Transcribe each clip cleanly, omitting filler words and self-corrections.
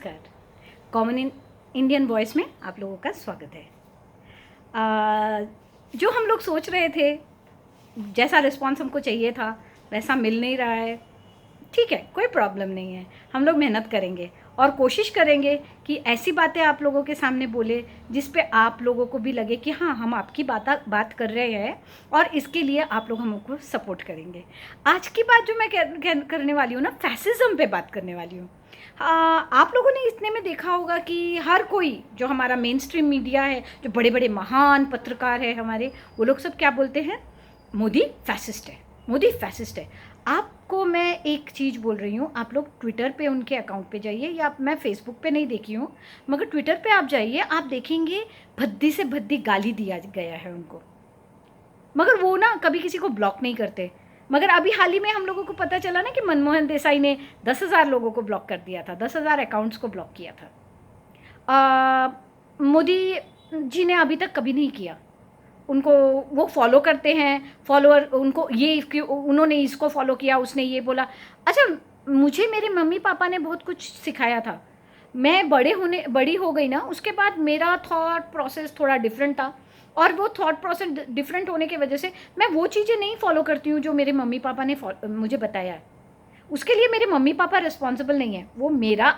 नमस्कार। Common Indian voice में आप लोगों का स्वागत है। जो हम लोग सोच रहे थे, जैसा रिस्पॉन्स हमको चाहिए था वैसा मिल नहीं रहा है। ठीक है, कोई प्रॉब्लम नहीं है। हम लोग मेहनत करेंगे और कोशिश करेंगे कि ऐसी बातें आप लोगों के सामने बोले जिस पे आप लोगों को भी लगे कि हाँ, हम आपकी बात कर रहे हैं और इसके लिए आप लोग हमको सपोर्ट करेंगे। आज की बात जो मैं करने वाली हूँ ना, फैसिज्म पे बात करने वाली हूँ। आप लोगों ने इतने में देखा होगा कि हर कोई जो हमारा मेन स्ट्रीम मीडिया है, जो बड़े बड़े महान पत्रकार है हमारे, वो लोग सब क्या बोलते हैं? मोदी फैसिस्ट है, मोदी फैसिस्ट है। आपको मैं एक चीज़ बोल रही हूँ, आप लोग ट्विटर पे उनके अकाउंट पे जाइए, या मैं फेसबुक पे नहीं देखी हूँ, मगर ट्विटर पे आप जाइए, आप देखेंगे भद्दी से भद्दी गाली दिया गया है उनको। मगर वो ना कभी किसी को ब्लॉक नहीं करते। मगर अभी हाल ही में हम लोगों को पता चला ना कि मनमोहन देसाई ने 10,000 लोगों को ब्लॉक कर दिया था, 10,000 अकाउंट्स को ब्लॉक किया था। मोदी जी ने अभी तक कभी नहीं किया। उनको वो फॉलो करते हैं, फॉलोअर उनको ये उन्होंने इसको फॉलो किया, उसने ये बोला। अच्छा, मुझे मेरे मम्मी पापा ने बहुत कुछ सिखाया था। मैं बड़ी हो गई ना, उसके बाद मेरा थॉट प्रोसेस थोड़ा डिफरेंट था, और वो थॉट प्रोसेस डिफरेंट होने की वजह से मैं वो चीज़ें नहीं फॉलो करती हूँ जो मेरे मम्मी पापा ने मुझे बताया है। उसके लिए मेरे मम्मी पापा रिस्पॉन्सिबल नहीं है, वो मेरा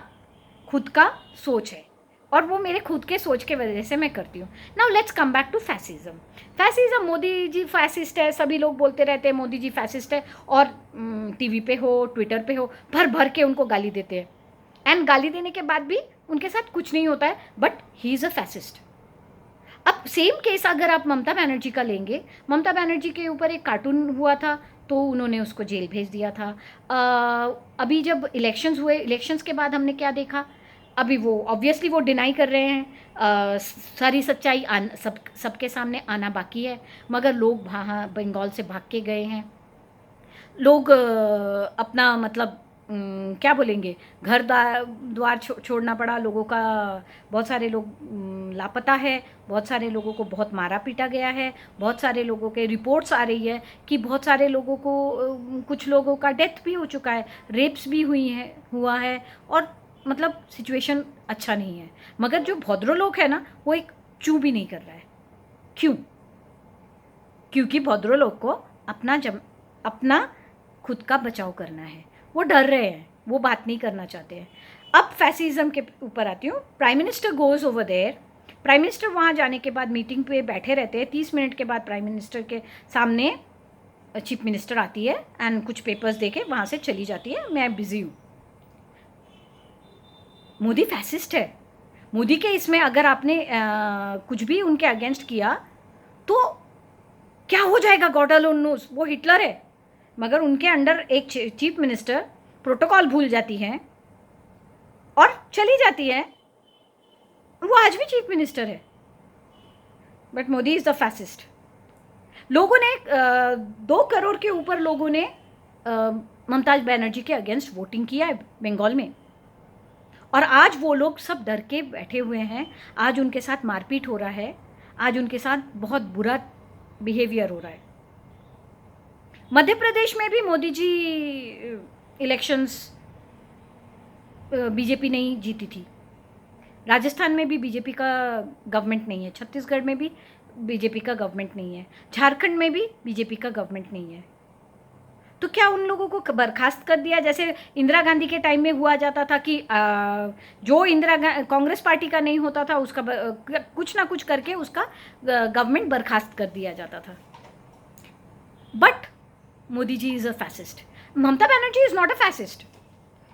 खुद का सोच है और वो मेरे खुद के सोच के वजह से मैं करती हूँ। Now let's come back to fascism. Fascism, Modi ji fascist है, सभी लोग बोलते रहते हैं मोदी जी फैसिस्ट है, और टीवी पे हो, ट्विटर पे हो, भर भर के उनको गाली देते हैं। एंड गाली देने के बाद भी उनके साथ कुछ नहीं होता है, but he is a fascist. अब सेम केस अगर आप ममता बनर्जी का लेंगे, ममता बनर्जी के ऊपर एक कार्टून हुआ था तो उन्होंने उसको जेल भेज दिया था। अभी जब इलेक्शंस हुए, इलेक्शंस के बाद हमने क्या देखा? अभी वो ऑब्वियसली वो डिनाई कर रहे हैं। सारी सच्चाई सबके सामने आना बाकी है, मगर लोग वहाँ बंगाल से भाग के गए हैं। लोग अपना मतलब क्या बोलेंगे, घर द्वार छोड़ना पड़ा लोगों का। बहुत सारे लोग लापता है, बहुत सारे लोगों को बहुत मारा पीटा गया है, बहुत सारे लोगों के रिपोर्ट्स आ रही है कि बहुत सारे लोगों को कुछ लोगों का डेथ भी हो चुका है, रेप्स भी हुआ है, और मतलब सिचुएशन अच्छा नहीं है। मगर जो भद्र लोग है ना, वो एक चू भी नहीं कर रहा है। क्यों? क्योंकि भद्र लोग को अपना खुद का बचाव करना है, वो डर रहे हैं, वो बात नहीं करना चाहते हैं। अब फैसिज्म के ऊपर आती हूँ। Prime minister goes over there. Prime minister वहाँ जाने के बाद मीटिंग पे बैठे रहते हैं। 30 मिनट के बाद प्राइम मिनिस्टर के सामने चीफ मिनिस्टर आती है एंड कुछ पेपर्स देके वहाँ से चली जाती है, मैं बिजी हूँ। मोदी फैसिस्ट है। मोदी के इसमें अगर आपने कुछ भी उनके अगेंस्ट किया तो क्या हो जाएगा, गॉड अलोन नोस। वो हिटलर है। मगर उनके अंडर एक चीफ मिनिस्टर प्रोटोकॉल भूल जाती है और चली जाती है। वो आज भी चीफ मिनिस्टर है, but Modi is the fascist. लोगों ने 2 करोड़ के ऊपर लोगों ने ममता बनर्जी के अगेंस्ट वोटिंग किया है बंगाल में, और आज वो लोग सब डर के बैठे हुए हैं। आज उनके साथ मारपीट हो रहा है, आज उनके साथ बहुत बुरा बिहेवियर हो रहा है। मध्य प्रदेश में भी मोदी जी इलेक्शंस बीजेपी नहीं जीती थी। राजस्थान में भी बीजेपी का गवर्नमेंट नहीं है, छत्तीसगढ़ में भी बीजेपी का गवर्नमेंट नहीं है, झारखंड में भी बीजेपी का गवर्नमेंट नहीं है। तो क्या उन लोगों को बर्खास्त कर दिया, जैसे इंदिरा गांधी के टाइम में हुआ जाता था कि जो कांग्रेस पार्टी का नहीं होता था उसका कुछ ना कुछ करके उसका गवर्नमेंट बर्खास्त कर दिया जाता था। But Modi ji is a fascist. Mamata Banerjee is not a fascist,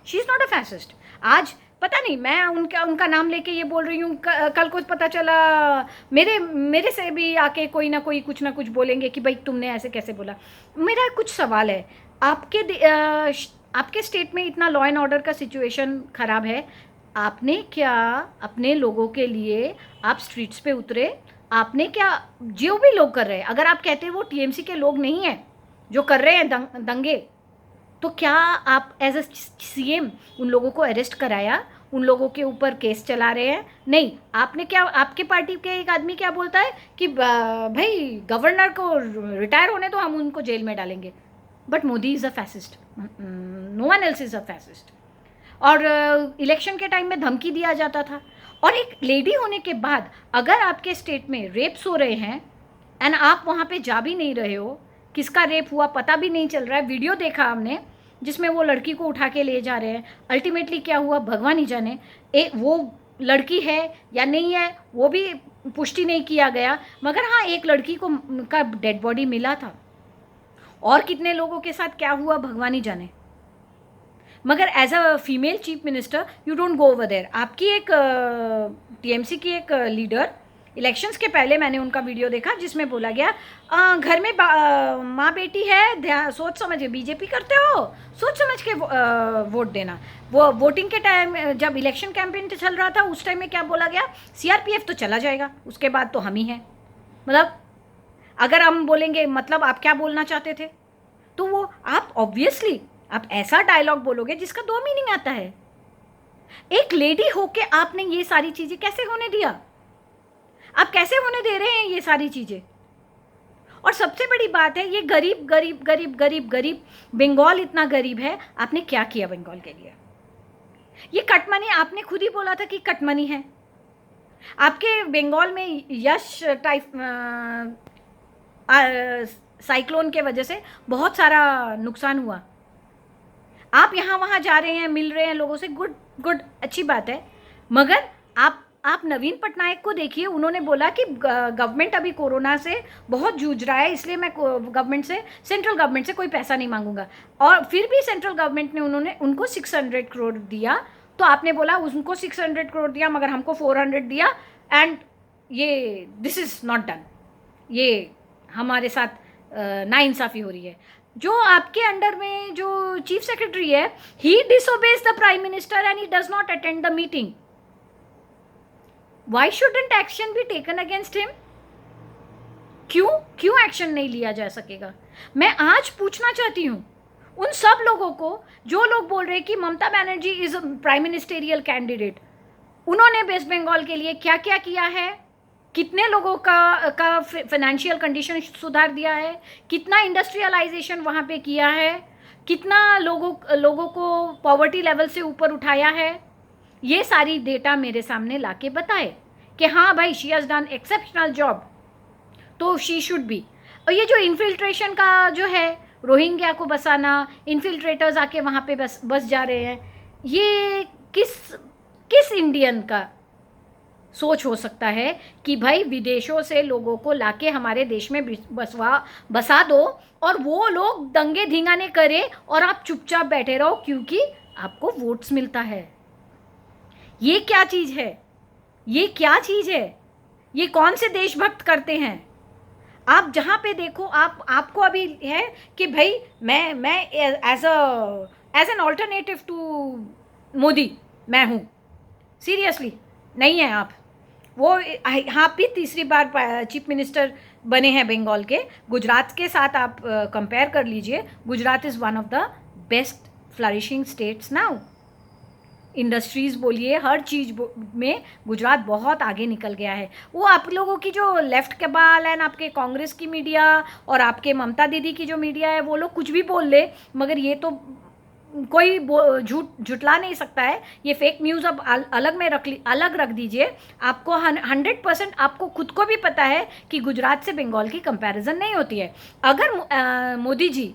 she is not a fascist. आज पता नहीं, मैं उनका नाम लेके ये बोल रही हूँ, कल को पता चला मेरे से भी आके कोई ना कोई कुछ ना कुछ बोलेंगे कि भाई तुमने ऐसे कैसे बोला। मेरा कुछ सवाल है, आपके स्टेट में इतना लॉ एंड ऑर्डर का सिचुएशन ख़राब है, आपने क्या अपने लोगों के लिए आप स्ट्रीट्स पे उतरे? आपने क्या, जो भी लोग कर रहे हैं, अगर आप कहते हैं वो टीएमसी के लोग नहीं हैं जो कर रहे हैं दंगे, तो क्या आप एज अ सीएम उन लोगों को अरेस्ट कराया, उन लोगों के ऊपर केस चला रहे हैं? नहीं। आपने क्या, आपके पार्टी के एक आदमी क्या बोलता है कि भाई गवर्नर को रिटायर होने तो हम उनको जेल में डालेंगे। But Modi is a fascist, no one else is a fascist. और इलेक्शन के टाइम में धमकी दिया जाता था। और एक लेडी होने के बाद अगर आपके स्टेट में रेप्स हो रहे हैं एंड आप वहाँ पे जा भी नहीं रहे हो, किसका रेप हुआ पता भी नहीं चल रहा है, वीडियो देखा हमने जिसमें वो लड़की को उठा के ले जा रहे हैं, अल्टीमेटली क्या हुआ भगवान ही जाने। वो लड़की है या नहीं है वो भी पुष्टि नहीं किया गया, मगर हाँ एक लड़की को का डेड बॉडी मिला था, और कितने लोगों के साथ क्या हुआ भगवान ही जाने। मगर as a female chief minister you don't go over there. आपकी एक टीएमसी की एक लीडर, इलेक्शंस के पहले मैंने उनका वीडियो देखा जिसमें बोला गया घर में माँ बेटी है, सोच समझ के बीजेपी करते हो, सोच समझ के वोट देना। वो वोटिंग के टाइम जब इलेक्शन कैंपेन चल रहा था उस टाइम में क्या बोला गया, सीआरपीएफ तो चला जाएगा, उसके बाद तो हम ही हैं। मतलब अगर हम बोलेंगे मतलब आप क्या बोलना चाहते थे, तो वो आप ऑब्वियसली आप ऐसा डायलॉग बोलोगे जिसका दो मीनिंग आता है। एक लेडी होके आपने ये सारी चीजें कैसे होने दिया, आप कैसे होने दे रहे हैं ये सारी चीजें। और सबसे बड़ी बात है ये गरीब गरीब गरीब गरीब गरीब, बंगाल इतना गरीब है, आपने क्या किया बंगाल के लिए। ये कटमनी आपने खुद ही बोला था कि कटमनी है। आपके बंगाल में यश टाइप साइक्लोन के वजह से बहुत सारा नुकसान हुआ। आप यहाँ वहाँ जा रहे हैं, मिल रहे हैं लोगों से, गुड गुड, अच्छी बात है। मगर आप नवीन पटनायक को देखिए, उन्होंने बोला कि गवर्नमेंट अभी कोरोना से बहुत जूझ रहा है, इसलिए मैं गवर्नमेंट से, सेंट्रल गवर्नमेंट से कोई पैसा नहीं मांगूंगा। और फिर भी सेंट्रल गवर्नमेंट ने उनको 600 करोड़ दिया, तो आपने बोला उनको 600 करोड़ दिया मगर हमको 400 दिया, एंड ये दिस इज़ नॉट डन। ये हमारे साथ नाइंसाफ़ी हो रही है। जो आपके अंडर में जो चीफ सेक्रेटरी है, he disobeys the prime minister and he does not attend the meeting. Why shouldn't action be taken against him? क्यों एक्शन नहीं लिया जा सकेगा? मैं आज पूछना चाहती हूं उन सब लोगों को जो लोग बोल रहे हैं कि Mamata Banerjee is prime ministerial candidate, उन्होंने वेस्ट बंगाल के लिए क्या क्या किया है, कितने लोगों का फाइनेंशियल कंडीशन सुधार दिया है, कितना इंडस्ट्रियलाइजेशन वहाँ पे किया है, कितना लोगों को पॉवर्टी लेवल से ऊपर उठाया है। ये सारी डेटा मेरे सामने लाके बताए कि हाँ भाई she has done exceptional job, तो शी शुड बी। और ये जो इन्फिल्ट्रेशन का जो है, रोहिंग्या को बसाना, इन्फिल्ट्रेटर्स आके वहाँ पे बस जा रहे हैं, ये किस इंडियन का सोच हो सकता है कि भाई विदेशों से लोगों को लाके हमारे देश में बसा दो और वो लोग दंगे धिंगाने करे और आप चुपचाप बैठे रहो क्योंकि आपको वोट्स मिलता है। ये क्या चीज़ है? ये क्या चीज़ है? ये कौन से देशभक्त करते हैं? आप जहाँ पे देखो आपको अभी है कि भाई मैं as an alternative to Modi मैं हूँ। सीरियसली नहीं है आप। वो यहाँ भी तीसरी बार चीफ मिनिस्टर बने हैं बंगाल के। गुजरात के साथ आप कंपेयर कर लीजिए, Gujarat is one of the best flourishing states now. Industries बोलिए, हर चीज़ में गुजरात बहुत आगे निकल गया है। वो आप लोगों की जो लेफ्ट केबाल एंड आपके कांग्रेस की मीडिया और आपके ममता दीदी की जो मीडिया है, वो लोग कुछ भी बोल ले, मगर ये तो कोई झुटला नहीं सकता है। ये फेक न्यूज़ अब अलग रख दीजिए। आपको 100% आपको खुद को भी पता है कि गुजरात से बंगाल की कंपैरिजन नहीं होती है। अगर Modi ji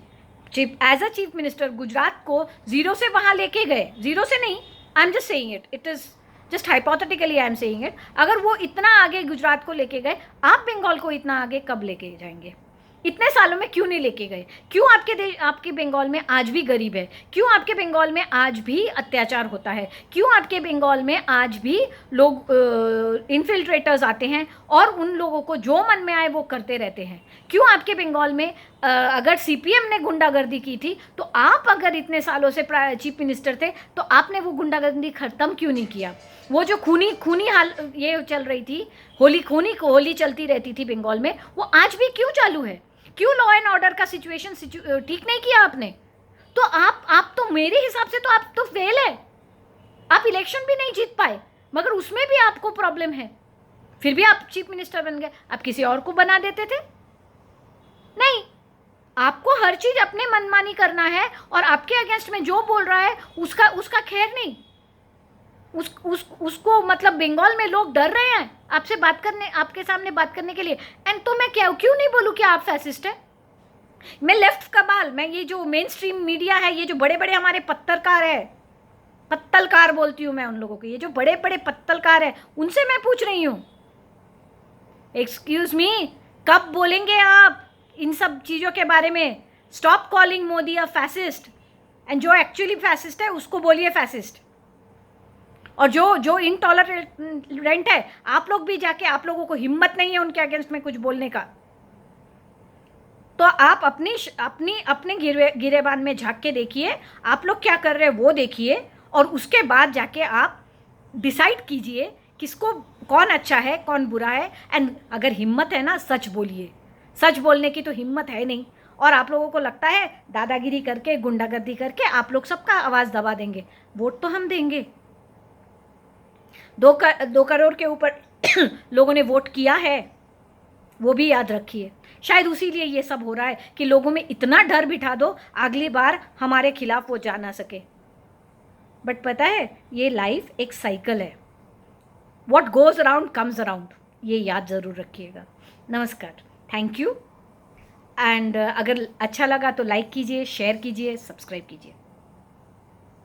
as a chief minister Gujarat को ज़ीरो से वहाँ लेके गए, ज़ीरो से नहीं, I am just saying it is just hypothetically I am saying it, अगर वो इतना आगे गुजरात को लेके गए, आप बंगाल को इतना आगे कब लेके जाएंगे? इतने सालों में क्यों नहीं लेके गए? क्यों आपके बंगाल में आज भी गरीब है? क्यों आपके बंगाल में आज भी अत्याचार होता है? क्यों आपके बंगाल में आज भी लोग इन्फिल्ट्रेटर्स आते हैं और उन लोगों को जो मन में आए वो करते रहते हैं? क्यों आपके बंगाल में अगर सीपीएम ने गुंडागर्दी की थी तो आप अगर इतने सालों से चीफ मिनिस्टर थे तो आपने वो गुंडागर्दी ख़त्म क्यों नहीं किया? वो जो खूनी हाल ये चल रही थी, होली चलती रहती थी बंगाल में, वो आज भी क्यों चालू है? क्यों लॉ एंड ऑर्डर का सिचुएशन ठीक नहीं किया आपने? तो आप तो मेरे हिसाब से तो आप तो फेल है। आप इलेक्शन भी नहीं जीत पाए, मगर उसमें भी आपको प्रॉब्लम है, फिर भी आप चीफ मिनिस्टर बन गए। आप किसी और को बना देते थे? नहीं, आपको हर चीज अपने मनमानी करना है और आपके अगेंस्ट में जो बोल रहा है उसका खैर नहीं। उसको मतलब बंगाल में लोग डर रहे हैं आपसे बात करने, आपके सामने बात करने के लिए। एंड तो मैं क्यों नहीं बोलूँ कि आप फैसिस्ट है? मैं लेफ्ट कबाल, मैं ये जो मेन स्ट्रीम मीडिया है, ये जो बड़े बड़े हमारे पत्रकार है, पत्तलकार बोलती हूँ मैं उन लोगों को, ये जो बड़े बड़े पत्तलकार है, उनसे मैं पूछ रही हूँ, एक्सक्यूज मी, कब बोलेंगे आप इन सब चीज़ों के बारे में? Stop calling Modi a fascist, and जो एक्चुअली फैसिस्ट है उसको बोलिए फैसिस्ट। और जो इनटॉलरेंट है, आप लोग भी जाके, आप लोगों को हिम्मत नहीं है उनके अगेंस्ट में कुछ बोलने का, तो आप अपने गिरेबान में झांक के देखिए, आप लोग क्या कर रहे हैं वो देखिए, और उसके बाद जाके आप डिसाइड कीजिए किसको, कौन अच्छा है कौन बुरा है। एंड अगर हिम्मत है ना, सच बोलिए। सच बोलने की तो हिम्मत है नहीं, और आप लोगों को लगता है दादागिरी करके, गुंडागर्दी करके आप लोग सबका आवाज़ दबा देंगे। वोट तो हम देंगे, 2 करोड़ के ऊपर लोगों ने वोट किया है, वो भी याद रखिए। शायद उसी लिए ये सब हो रहा है कि लोगों में इतना डर बिठा दो, अगली बार हमारे खिलाफ वो जा ना सके। बट पता है, ये लाइफ एक साइकिल है, what goes around comes around, ये याद ज़रूर रखिएगा। नमस्कार, थैंक यू। एंड अगर अच्छा लगा तो लाइक कीजिए, शेयर कीजिए, सब्सक्राइब कीजिए।